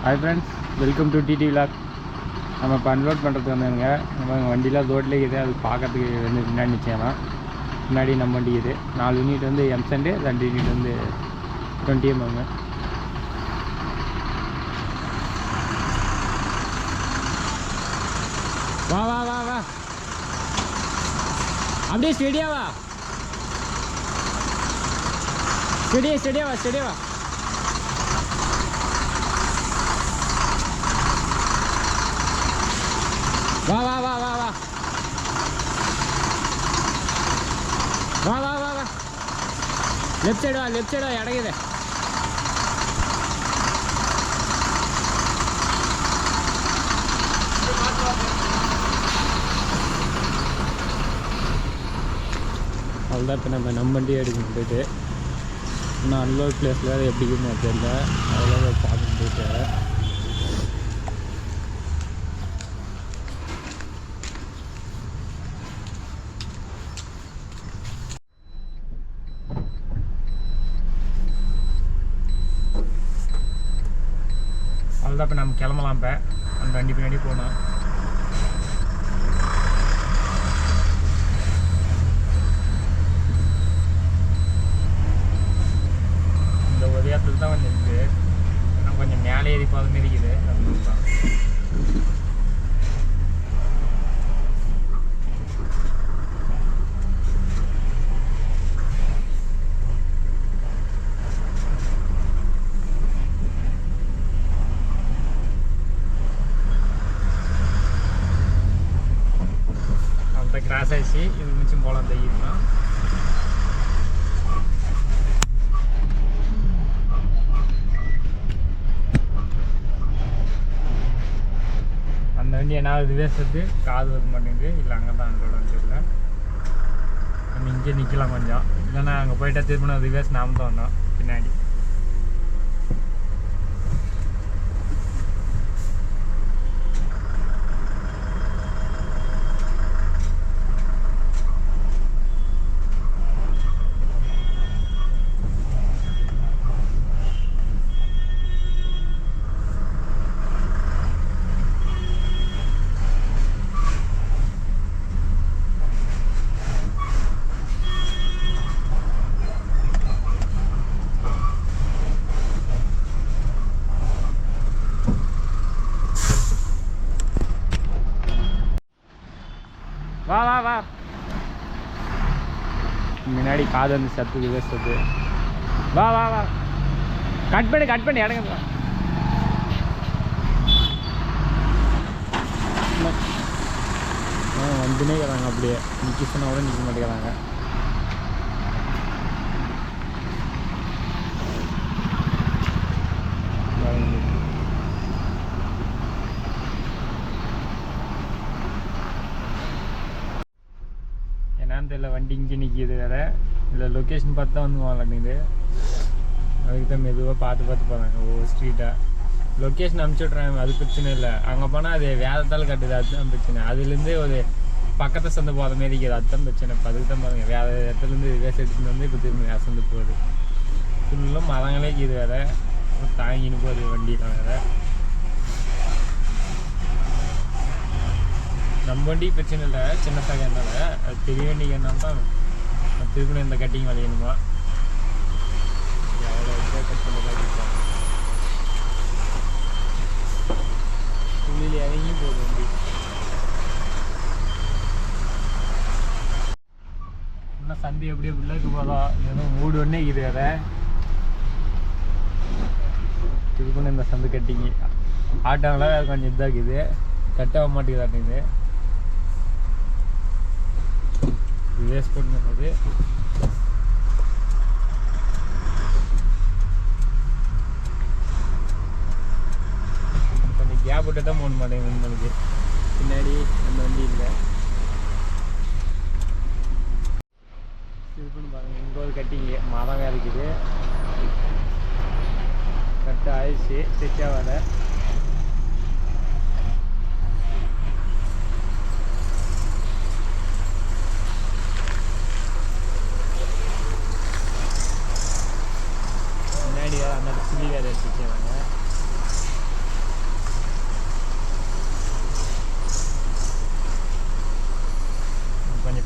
Hi friends, welcome to DD vlog. நம்ம இப்போ unload பண்ணுறதுக்கு வந்தோங்க. நம்ம வண்டியில் ரோட்லேயே இருக்குது, அது பார்க்கறதுக்கு வந்து பின்னாடி நிச்சயம்லாம். முன்னாடி நம்ம வண்டி இது 4 யூனிட் வந்து எம்சண்டு, 2 யூனிட் வந்து 20mm. வா வா வா வா, அப்படியே ஸ்டெடியா வா, ஸ்டெடியா வா, ஸ்டெடியா வா. வா வா வா வா வா வா வா வா வா, லெஃப்ட் சைடு வா, லெஃப்ட் சைடு வா, இறங்குது. அவ்வளோதான். இப்போ நம்ம வண்டியை எடுக்கணும் போயிட்டு இன்னும் அன்லோட் பிளேஸில் வேறு எப்படி இருக்குன்னு தெரியல, அதெல்லாம் பார்த்துட்டு போயிட்டு அவ்வளோதான். இப்போ நம்ம கிளம்பலாம். இப்போ அந்த வண்டி பின்னாடி போனோம். இந்த உதயத்தில் தான் கொஞ்சம் இருக்குது, ஆனால் கொஞ்சம் மேலே ஏறி போகிற மாரி இருக்குது. அதனால தான் கிராஸ் ஆயிடுச்சு. இது மிச்சம் போகலாம் தைரியமா. அந்த வண்டி என்ன ரிவேஸ் வந்து காது வர மாட்டேங்குது. இல்லை அங்கே தான் அங்கோட தெரியல. நம்ம இங்கே நிற்கலாம் கொஞ்சம், இல்லைன்னா அங்கே போயிட்டா திரும்பினா ரிவேஸ் நாம தான் வந்தோம் பின்னாடி. வா வா வா, முன்னாடி காது வந்து சத்து விவசத்து. வா வா வா, கட் பண்ணி இடங்க. வந்துனே இருக்கிறாங்க, அப்படியே நிற்க சொன்னா கூட நிற்க மாட்டேங்கிறாங்க. என்னன்னு தெரியல, வண்டி இங்கே நிற்கிது வேறு. இல்லை லொக்கேஷன் பார்த்து தான் வந்து வாங்கலாட்டுங்குது. அதுக்கு தான் மெதுவாக பார்த்து போகிறாங்க ஒவ்வொரு ஸ்ட்ரீட்டாக. லொக்கேஷன் அனுப்பிச்சி விட்றாங்க, அது பிரச்சனை இல்லை. அங்கே போனால் அது வேதத்தால் கட்டுது, அதுதான் பிரச்சனை. அதுலேருந்து ஒரு பக்கத்தை சந்து போகிற மாரி இருக்குது, அதுதான் பிரச்சனை. இப்போ அதுக்கு தான் பாருங்கள், வேறு இடத்துலேருந்து வேஸ்ட் எடுத்துகிட்டு வந்து இப்போ திரும்ப வேறு சந்து போகுது. ஃபுல்லும் மரங்களே இருக்குது வேறு, தாங்கின்னு போகுது வண்டியெலாம் வேறு. நம்ம வண்டி பிரச்சனை இல்லை, சின்ன சாக இருந்தாலும். அது பெரிய வண்டிக்கு என்ன தான் திருப்பி இந்த கட்டிங் வளையணுமா, எவ்வளோ இதாக கட் பண்ணலாம். துள்ளியில் இறங்கி போகுது வண்டி. இன்னும் சந்தி எப்படியே பிள்ளைக்கு போதும், இன்னும் மூடு ஒன்றே இருக்குது வேறு. திருப்பி இந்த சந்து கட்டிங்க ஆட்டோங்களாம் கொஞ்சம் இதாக இருக்குது, கட்டாக மாட்டேங்குது ஆட்டுங்குது. ரிவேஸ் பண்ணுறது கொஞ்சம் கேப் விட்டு தான் போக மாட்டேங்குது. உங்களுக்கு பின்னாடி அந்த வண்டி இல்லை. திருப்பி பாருங்கள், இங்கே ஒரு கட்டிங்க மரம் வேறு இருக்குது. கட்டு ஆயிடுச்சு, ஸ்டிச்சாக வர.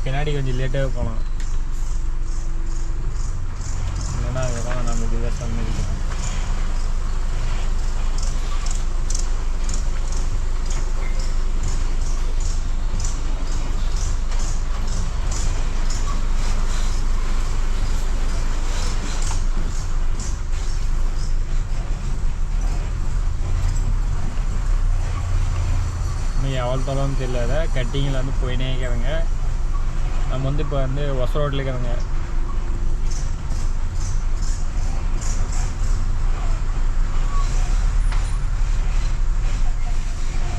பின்னாடி கொஞ்சம் லேட்டாகவே போகலாம், இல்லைன்னா அதுதான் நம்ம இதுவே சமைக்கிறோம். எவ்வளோ தொலைன்னு தெரியல, கட்டிங்கில் வந்து போயினே இருக்கிறேங்க. நம்ம வந்து இப்போ வந்து ஒச ரோட்டில் இருக்கிறோங்க.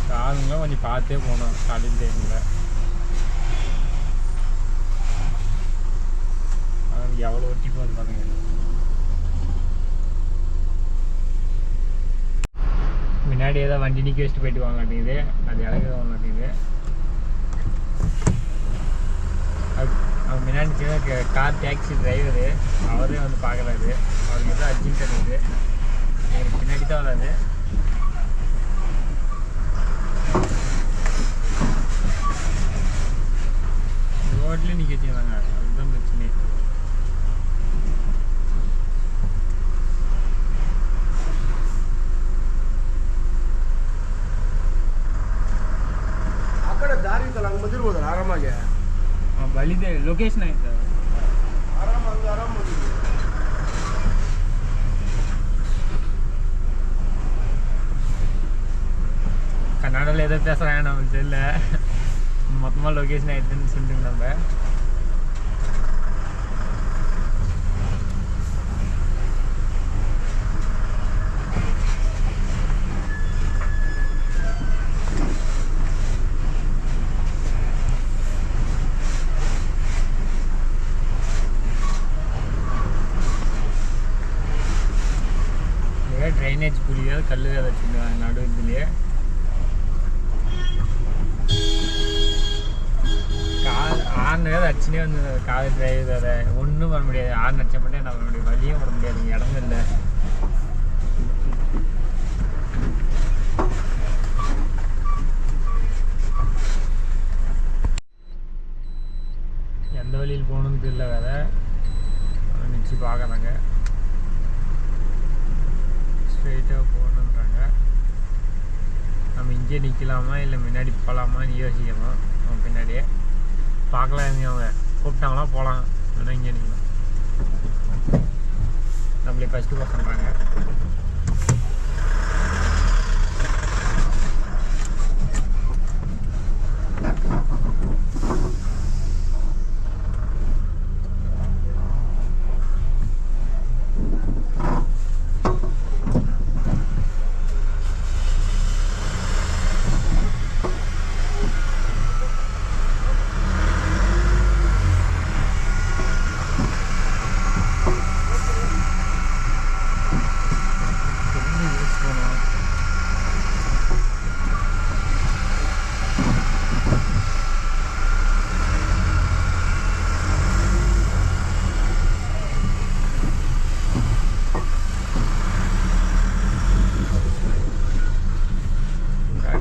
காலுங்களும் கொஞ்சம் பார்த்தே போகணும் காலையில் டைமில். எவ்வளோ ஒட்டி போகுது பாருங்க. முன்னாடி ஏதாவது வண்டி நிற்க வச்சுட்டு போயிட்டு வாங்க மாட்டேங்குது, அது இறங்க வாங்க மாட்டேங்குது. அவன் முன்னாடி கார் டாக்ஸி டிரைவரு அவரே வந்து பார்க்குறாரு, அவருக்கு எதாவது அர்ஜென்ட் இருக்குது, எனக்கு பின்னாடி தான் வராது. ரோட்லேயும் நிற்க வச்சுக்கிறாங்க, அதுதான் பிரச்சனை. ಆರಾಮಾಗಿ ಬಳಿದೆ ಲೊಕೇಶನ್ ಆಯ್ತು, ಆರಾಮ கன்னடாவில் எதோ பேசுகிறாங்க நமக்கு தெரியல. மொத்தமாக லொக்கேஷன் ஆகிடுதுன்னு சொல்லிட்டு நம்ம ட்ரைனேஜ் குழியால் கல் வேலை வச்சுருக்காங்க நடு இதுலேயே. ஆறு வேலை அடிச்சுனே வந்து காலேஜ் டிரைவர் அதை ஒன்றும் பண்ண முடியாது. ஆறு அடிச்ச மட்டும் நம்மளுடைய வழியும் வர முடியாது, இடமும் இல்லை. எந்த வழியில் போகணுன்னு தெரியல, வேலை நினச்சி பார்க்குறாங்க. ஸ்ட்ரெயிட்டாக போகணுன்றாங்க. நம்ம இங்கே நிற்கலாமா இல்லை முன்னாடி போகலாமான்னு யோசிக்கணும். அவன் பின்னாடியே பார்க்கலாம், அவங்க கூப்பிட்டாங்களா போகலாம், இல்லைன்னா இங்கே நிற்கலாம். நம்மளே ஃபஸ்ட்டு போக சொல்கிறாங்க.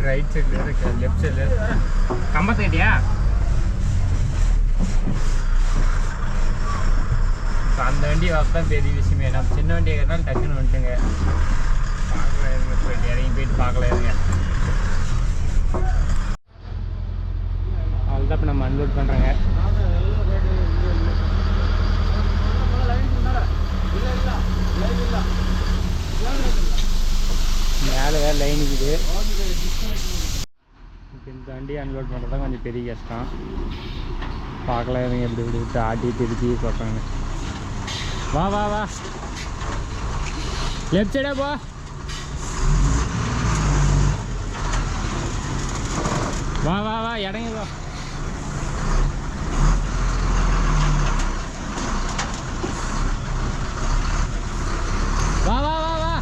ரைட் சைடில் இருக்கு, லெஃப்ட் சைடில் கம்பத்து கட்டியா. இப்போ அந்த வண்டி வரதான் பெரிய விஷயமே. நம்ம சின்ன வண்டி இருக்கிறனால டக்குன்னு வந்துட்டுங்க. பார்க்கலாம் இருங்க, போயிட்டு இறங்கி போயிட்டு பார்க்கலாம் இருங்க. அவ்வளோதான் இப்போ நம்ம அன்லோட் பண்ணுறோங்க. மேலே வேறு லைன் இருக்குது. இப்போ இந்த வண்டி அன்லோட் பண்ணுறது தான் கொஞ்சம் பெரிய கஷ்டம். பார்க்கலாம் இவங்க எப்படி இப்படி விட்டு ஆட்டி திருச்சி பார்ப்பாங்க. வா வா வா, லெஃப்ட் சைடே போ. வா வா வா, இடங்க வா. வா வா வா வா.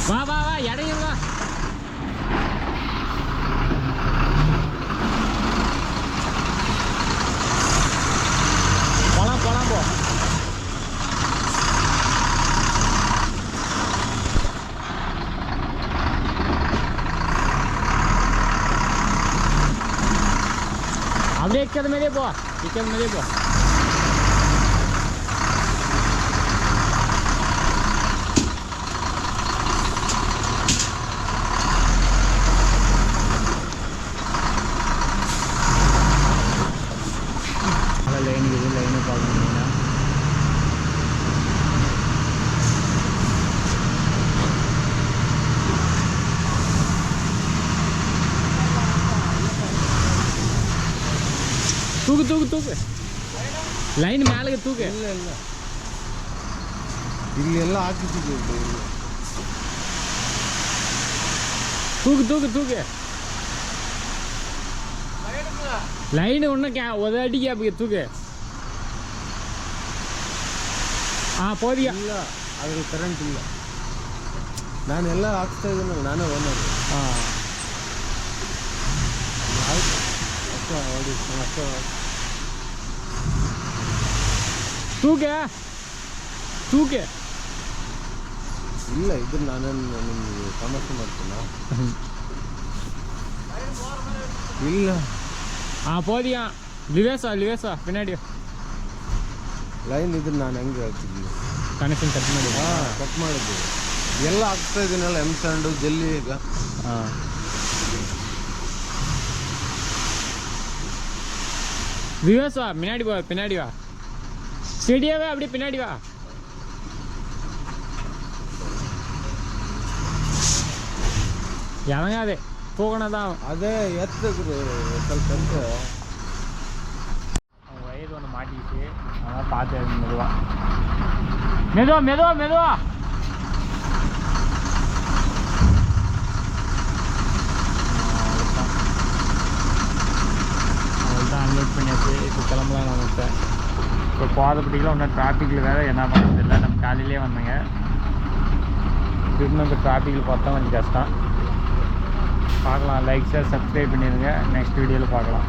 வா வா வா, இடையும் வா. போலாம் போலாம் போ. நிற்காத மாதிரியே போ, நிற்காத மாதிரியே போ. லைன் இருக்குது, லைனு பார்க்கணுங்களா? தூக்கு தூக்கு தூக்கு, லைன் மேலே தூக்கு. இல்லை இல்லை ಇಲ್ಲಿ ಎಲ್ಲ ಹಾಕಿಸಿದ್ದೀವಿ. தூக்கு தூக்கு தூக்கு, லைன் ஒன்றும் ஒரு அடி கேப்புக்கு தூக்கு. போதியா? ಇಲ್ಲ ಅದ್ರಲ್ಲಿ ಕರೆಂಟ್ ಇಲ್ಲ. ನಾನು ಎಲ್ಲ ಹಾಕ್ಸ್ತಾ ಇದ್ದೀನಿ, ನಾನೇ ಓನರ್. ಆಯ್ತು ಅಷ್ಟೇ ಹೊಡಿ, ಅಷ್ಟೇ. தூக்கு தூக்கு. ಇಲ್ಲ ಇದ್ರ ನಾನೇನು ನಿಮ್ಗೆ ಸಮಸ್ಯೆ ಮಾಡ್ತೀನ? ಇಲ್ಲ போதியா? லிவேஸா லிவேஸா பின்னாடி ಲೈನ್ ಇದ್ರ ನಾನು ಹೆಂಗೆ ಹೇಳ್ತಿದ್ದೀನಿ? ಕನೆಕ್ಷನ್ ಕಟ್ ಮಾಡಿ. ಕಟ್ ಮಾಡಿದ್ದೆ ಎಲ್ಲ ಹಾಕ್ತಾ ಇದ್ದೀನಲ್ಲ, ಎಮ್ ಸ್ಯಾಂಡು ಜಲ್ಲಿ. ಈಗ லிவேஸ் வா, பின்னாடி வா, பின்னாடி வா, ஸ்டெடியாவே அப்படியே பின்னாடி வா. இறங்காதே, போகணும் தான். ಅದೇ ಎತ್ತಕ್ರು ಸ್ವಲ್ಪ ಎತ್ತ. வயது ஒன்று மாட்டிக்கிச்சு, அதனால் பார்த்து மெதுவா மெதுவா மெதுவா மெதுவா. அவ்வளோதான், அன்லோட் பண்ணியாச்சு. இப்போ கிளம்பலாம் நமக்கு. இப்போ போகிறப்பட்டிக்கெலாம் ஒன்றும் டிராஃபிக்கில் வேறு என்ன பண்ணுறது இல்லை. நம்ம காலையிலே வந்தேங்க, திரும்ப இந்த டிராஃபிக்கில் பார்த்தா கொஞ்சம் கஷ்டம். பார்க்கலாம். லைக் ஷேர் சப்ஸ்கிரைப் பண்ணிடுங்க. நெக்ஸ்ட் வீடியோவில் பார்க்கலாம்.